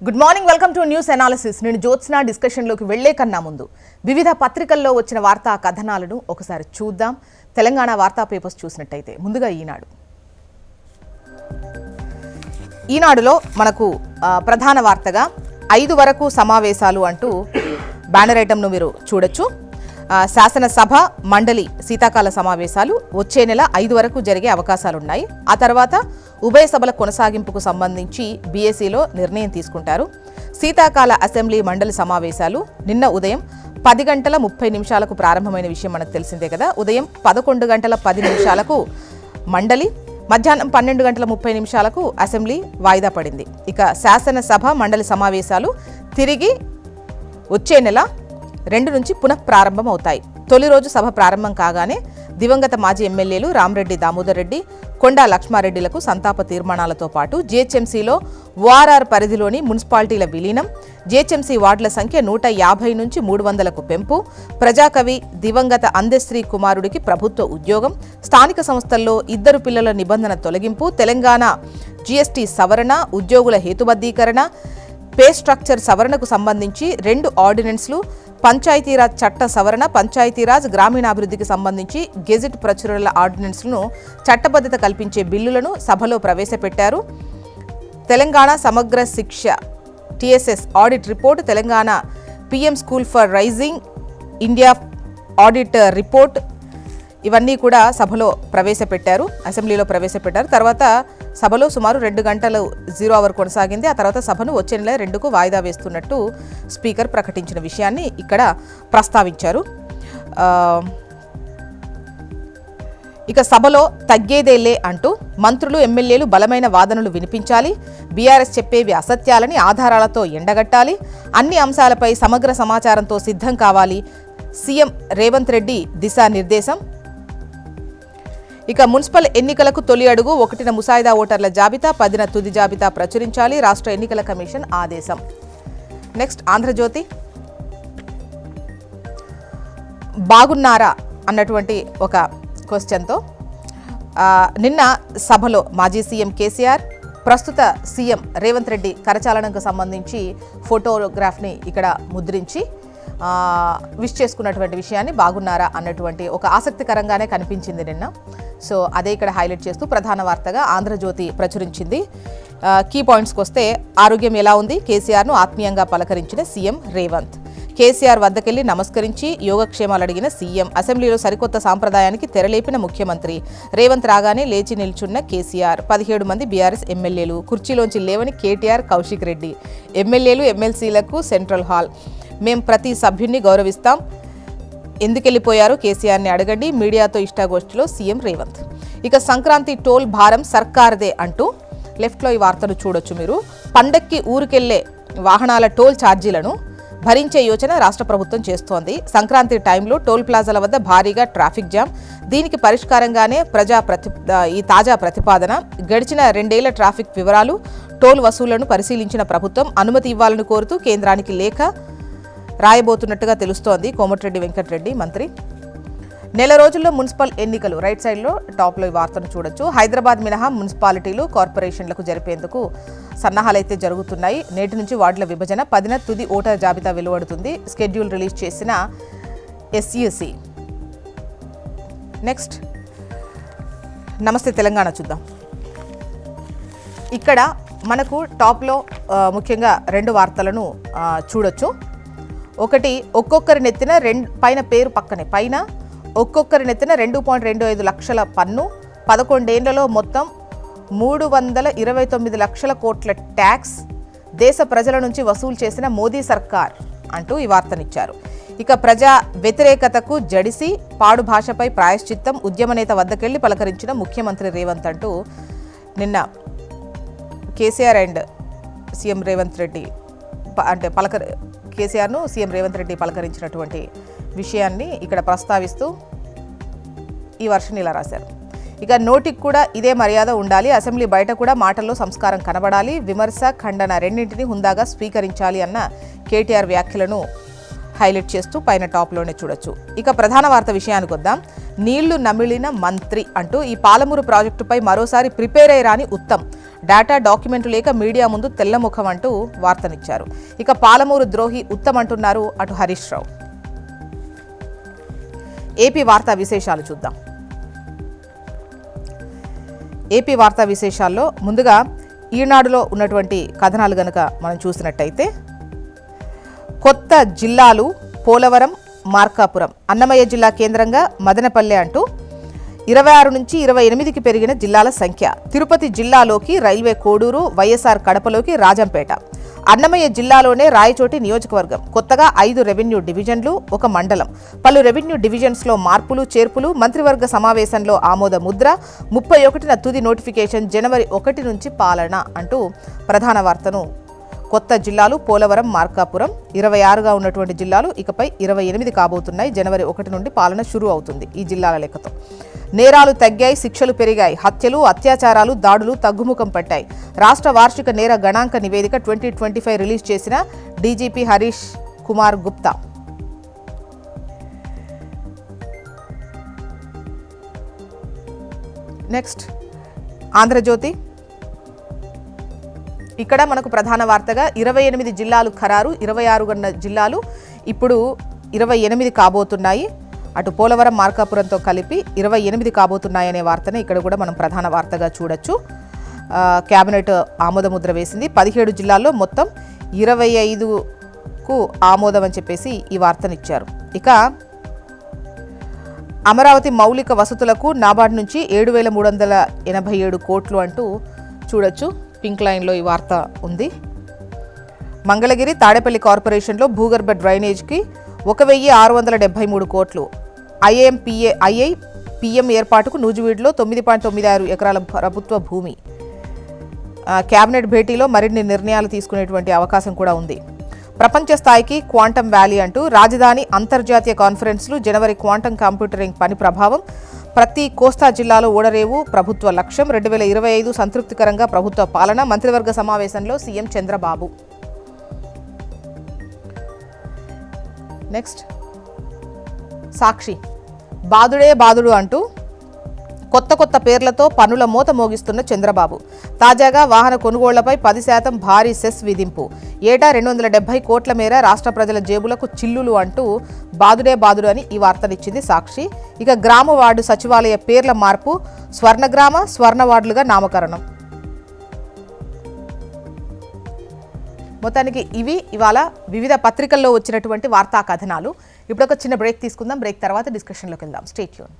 Good morning, welcome to news analysis. నేను జ్యోత్స్న. డిస్కషన్లోకి వెళ్లే కన్నా ముందు వివిధ పత్రికల్లో వచ్చిన వార్తా కథనాలను ఒకసారి చూద్దాం. తెలంగాణ వార్తా పేపర్స్ చూసినట్టయితే ముందుగా ఈనాడులో మనకు ప్రధాన వార్తగా 5 వరకు సమావేశాలు అంటూ బ్యానర్ ఐటమ్ను మీరు చూడొచ్చు. శాసనసభ మండలి శీతాకాల సమావేశాలు వచ్చే నెల 5 వరకు జరిగే అవకాశాలున్నాయి. ఆ తర్వాత ఉభయ సభల కొనసాగింపుకు సంబంధించి బీఏసీలో నిర్ణయం తీసుకుంటారు. శీతాకాల అసెంబ్లీ మండలి సమావేశాలు నిన్న ఉదయం 10 గంటల 30 నిమిషాలకు ప్రారంభమైన విషయం మనకు తెలిసిందే కదా. ఉదయం 11 గంటల 10 నిమిషాలకు మండలి, మధ్యాహ్నం 12 గంటల 30 నిమిషాలకు అసెంబ్లీ వాయిదా పడింది. ఇక శాసనసభ మండలి సమావేశాలు తిరిగి వచ్చే నెల 2 నుంచి పునః ప్రారంభం అవుతాయి. తొలి రోజు సభ ప్రారంభం కాగానే దివంగత మాజీ ఎమ్మెల్యేలు రామరెడ్డి దామోదర్ రెడ్డి, కొండా లక్ష్మారెడ్డిలకు సంతాప తీర్మానాలతో పాటు జీహెచ్ఎంసీలో ఓఆర్ఆర్ పరిధిలోని మున్సిపాలిటీల విలీనం, జీహెచ్ఎంసీ వార్డుల సంఖ్య 150 నుంచి 300కు పెంపు, ప్రజాకవి దివంగత అందెశ్రీ కుమారుడికి ప్రభుత్వ ఉద్యోగం, స్థానిక సంస్థల్లో 2 పిల్లల నిబంధన తొలగింపు, తెలంగాణ జీఎస్టీ సవరణ, ఉద్యోగుల హేతుబద్ధీకరణ, పే స్ట్రక్చర్ సవరణకు సంబంధించి 2 ఆర్డినెన్స్లు, పంచాయతీరాజ్ చట్ట సవరణ, పంచాయతీరాజ్ గ్రామీణాభివృద్ధికి సంబంధించి గెజిట్ ప్రచురణల ఆర్డినెన్స్లను చట్టబద్ధత కల్పించే బిల్లులను సభలో ప్రవేశపెట్టారు. Telangana Samagra Shiksha TSS audit report, Telangana PM school for rising India audit report, ఇవన్నీ కూడా సభలో ప్రవేశపెట్టారు, అసెంబ్లీలో ప్రవేశపెట్టారు. తర్వాత సభలో సుమారు 2 గంటలు 0 అవర్ కొనసాగింది. ఆ తర్వాత సభను వచ్చే నెల 2కు వాయిదా వేస్తున్నట్టు స్పీకర్ ప్రకటించిన విషయాన్ని ఇక్కడ ప్రస్తావించారు. ఇక సభలో తగ్గేదేలే అంటూ మంత్రులు, ఎమ్మెల్యేలు బలమైన వాదనలు వినిపించాలి, బీఆర్ఎస్ చెప్పేవి అసత్యాలని ఆధారాలతో ఎండగట్టాలి, అన్ని అంశాలపై సమగ్ర సమాచారంతో సిద్ధం కావాలి, సీఎం రేవంత్ రెడ్డి దిశానిర్దేశం. ఇక మున్సిపల్ ఎన్నికలకు తొలి అడుగు, 1న ముసాయిదా ఓటర్ల జాబితా, 10న తుది జాబితా ప్రచురించాలి, రాష్ట్ర ఎన్నికల కమిషన్ ఆదేశం. నెక్స్ట్ ఆంధ్రజ్యోతి. బాగున్నారా అన్నటువంటి ఒక క్వశ్చన్తో నిన్న సభలో మాజీ సీఎం కేసీఆర్, ప్రస్తుత సీఎం రేవంత్ రెడ్డి కరచాలనంకు సంబంధించి ఫోటోగ్రాఫ్ని ఇక్కడ ముద్రించి విష్ చేసుకున్నటువంటి విషయాన్ని బాగున్నారా అన్నటువంటి ఒక ఆసక్తికరంగానే కనిపించింది నిన్న. సో అదే ఇక్కడ హైలైట్ చేస్తూ ప్రధాన వార్తగా ఆంధ్రజ్యోతి ప్రచురించింది. కీ పాయింట్స్కి వస్తే, ఆరోగ్యం ఎలా ఉంది, కేసీఆర్ను ఆత్మీయంగా పలకరించిన సీఎం రేవంత్, కేసీఆర్ వద్దకెళ్లి నమస్కరించి యోగక్షేమాలు అడిగిన సీఎం, అసెంబ్లీలో సరికొత్త సాంప్రదాయానికి తెరలేపిన ముఖ్యమంత్రి, రేవంత్ రాగానే లేచి నిల్చున్న కేసీఆర్, 17 మంది బీఆర్ఎస్ ఎమ్మెల్యేలు, కుర్చీలోంచి లేవని కేటీఆర్, కౌశిక్ రెడ్డి, ఎమ్మెల్యేలు ఎమ్మెల్సీలకు సెంట్రల్ హాల్, మేం ప్రతి సభ్యున్ని గౌరవిస్తాం, ఎందుకెళ్లిపోయారు కేసీఆర్ని అడగండి, మీడియాతో ఇష్టాగోష్ఠిలో సీఎం రేవంత్. ఇక సంక్రాంతి టోల్ భారం సర్కార్దే అంటూ లెఫ్ట్లో ఈ వార్తను చూడొచ్చు మీరు. పండక్కి ఊరికెళ్లే వాహనాల టోల్ ఛార్జీలను భరించే యోచన రాష్ట్ర ప్రభుత్వం చేస్తోంది. సంక్రాంతి టైంలో టోల్ ప్లాజాల వద్ద భారీగా ట్రాఫిక్ జామ్, దీనికి పరిష్కారంగానే ఈ తాజా ప్రతిపాదన. గడిచిన 2 ఏళ్ల ట్రాఫిక్ వివరాలు, టోల్ వసూళ్లను పరిశీలించిన ప్రభుత్వం అనుమతి ఇవ్వాలని కోరుతూ కేంద్రానికి లేఖ రాయబోతున్నట్టుగా తెలుస్తోంది. కోమటిరెడ్డి వెంకటరెడ్డి మంత్రి. నెల రోజుల్లో మున్సిపల్ ఎన్నికలు, రైట్ సైడ్లో టాప్లో ఈ వార్తను చూడొచ్చు. హైదరాబాద్ మినహా మున్సిపాలిటీలు, కార్పొరేషన్లకు జరిపేందుకు సన్నాహాలైతే జరుగుతున్నాయి. నేటి నుంచి వార్డుల విభజన, 10న తుది ఓటర్ జాబితా వెలువడుతుంది, షెడ్యూల్ రిలీజ్ చేసిన ఎస్ఈసి. నెక్స్ట్ నమస్తే తెలంగాణ చూద్దాం. ఇక్కడ మనకు టాప్లో ముఖ్యంగా 2 వార్తలను చూడొచ్చు. ఒకటి, ఒక్కొక్కరి నెత్తిన పైన పేరు పక్కనే పైన ఒక్కొక్కరి నెత్తిన 2.25 లక్షల పన్ను, 11 ఏళ్లలో మొత్తం 329 లక్షల కోట్ల ట్యాక్స్, దేశ ప్రజల నుంచి వసూలు చేసిన మోదీ సర్కార్ అంటూ ఈ వార్తనిచ్చారు. ఇక ప్రజా వ్యతిరేకతకు జడిసి పాడు భాషపై ప్రాయశ్చిత్తం, ఉద్యమ నేత వద్దకెళ్లి పలకరించిన ముఖ్యమంత్రి రేవంత్ అంటూ నిన్న కేసీఆర్ అండ్ సీఎం రేవంత్ రెడ్డి కేసీఆర్ను సీఎం రేవంత్ రెడ్డి పలకరించినటువంటి విషయాన్ని ఇక్కడ ప్రస్తావిస్తూ ఈ వర్షన్ ఇలా రాశారు. ఇక నోటికి కూడా ఇదే మర్యాద ఉండాలి, అసెంబ్లీ బయట కూడా మాటల్లో సంస్కారం కనబడాలి, విమర్శ ఖండన రెండింటినీ హుందాగా స్వీకరించాలి అన్న కేటీఆర్ వ్యాఖ్యలను హైలైట్ చేస్తూ పైన టాప్లోనే చూడొచ్చు. ఇక ప్రధాన వార్త విషయానికి వద్దాం. నీళ్లు నమిలిన మంత్రి అంటూ ఈ పాలమూరు ప్రాజెక్టుపై మరోసారి ప్రిపేర్ అయ్యారని ఉత్తమ్ డేటా డాక్యుమెంట్లు లేక మీడియా ముందు తెల్లముఖం అంటూ వార్తనిచ్చారు. ఇక పాలమూరు ద్రోహి ఉత్తమ్ అంటున్నారు అటు హరీష్ రావు. ఏపీ వార్తా విశేషాలు చూద్దాం. ఏపీ వార్తా విశేషాల్లో ముందుగా ఈనాడులో ఉన్నటువంటి కథనాలు గనక మనం చూసినట్టయితే, కొత్త జిల్లాలు పోలవరం, మార్కాపురం, అన్నమయ్య జిల్లా కేంద్రంగా మదనపల్లె అంటూ 26 నుంచి 28కి పెరిగిన జిల్లాల సంఖ్య. తిరుపతి జిల్లాలోకి రైల్వే కోడూరు, వైఎస్ఆర్ కడపలోకి రాజంపేట. అన్నమయ్య జిల్లాలోనే రాయచోటి నియోజకవర్గం. కొత్తగా 5 రెవెన్యూ డివిజన్లు, 1 మండలం. పలు రెవెన్యూ డివిజన్స్లో మార్పులు చేర్పులు. మంత్రివర్గ సమావేశంలో ఆమోద ముద్ర. 31న తుది నోటిఫికేషన్. జనవరి 1 నుంచి పాలన అంటూ ప్రధాన వార్తను కొత్త జిల్లాలు పోలవరం, మార్కాపురం 26గా ఉన్నటువంటి జిల్లాలు ఇకపై 28 కాబోతున్నాయి. జనవరి 1 నుండి పాలన షురూ అవుతుంది ఈ జిల్లాల లెక్కతో. నేరాలు తగ్గాయి, శిక్షలు పెరిగాయి. హత్యలు, అత్యాచారాలు, దాడులు తగ్గుముఖం పట్టాయి. రాష్ట్ర వార్షిక నేర గణాంక నివేదిక 2025 రిలీజ్ చేసిన డీజీపీ హరీష్ కుమార్ గుప్తా. నెక్స్ట్ ఆంధ్రజ్యోతి. ఇక్కడ మనకు ప్రధాన వార్తగా 28 జిల్లాలు ఖరారు, 26 ఉన్న జిల్లాలు ఇప్పుడు 28 కాబోతున్నాయి. అటు పోలవరం, మార్కాపురంతో కలిపి 28 కాబోతున్నాయనే వార్తనే ఇక్కడ కూడా మనం ప్రధాన వార్తగా చూడొచ్చు. కేబినెట్ ఆమోదముద్ర వేసింది. 17 జిల్లాల్లో మొత్తం 25కు ఆమోదం అని చెప్పేసి ఈ వార్తనిచ్చారు. ఇక అమరావతి మౌలిక వసతులకు నాబార్డు నుంచి 7,387 కోట్లు అంటూ చూడొచ్చు. పింక్ లైన్లో ఈ వార్త ఉంది. మంగళగిరి, తాడేపల్లి కార్పొరేషన్లో భూగర్భ డ్రైనేజ్కి 1,673 కోట్లు. ఐఐపిఎం ఏర్పాటుకు నూజివీడులో 9.96 ఎకరాల ప్రభుత్వ భూమి. కేబినెట్ భేటీలో మరిన్ని నిర్ణయాలు తీసుకునేటువంటి అవకాశం కూడా ఉంది. ప్రపంచ స్థాయికి క్వాంటమ్ వ్యాలీ అంటూ రాజధాని అంతర్జాతీయ కాన్ఫరెన్స్లు. జనవరి క్వాంటమ్ కంప్యూటరింగ్ పని ప్రభావం. ప్రతి కోస్తా జిల్లాలో ఓడరేవు ప్రభుత్వ లక్ష్యం. 2025 సంతృప్తికరంగా ప్రభుత్వ పాలన. మంత్రివర్గ సమావేశంలో సీఎం చంద్రబాబు. నెక్స్ట్ సాక్షి. బాదుడే బాదుడు అంటూ కొత్త పేర్లతో పన్నుల మోత మోగిస్తున్న చంద్రబాబు. తాజాగా వాహన కొనుగోళ్లపై 10% భారీ సెస్ విధింపు. ఏటా 270 కోట్ల మేర రాష్ట్ర ప్రజల జేబులకు చిల్లులు అంటూ బాదుడే బాదుడు అని ఈ వార్తనిచ్చింది సాక్షి. ఇక గ్రామ వార్డు సచివాలయ పేర్ల మార్పు. స్వర్ణగ్రామ, స్వర్ణ వార్డులుగా నామకరణం. మొత్తానికి ఇవి ఇవాళ వివిధ పత్రికల్లో వచ్చినటువంటి వార్తా కథనాలు. ఇప్పుడు ఒక చిన్న బ్రేక్ తీసుకుందాం. బ్రేక్ తర్వాత డిస్కషన్లోకి వెళ్దాం. Stay tune.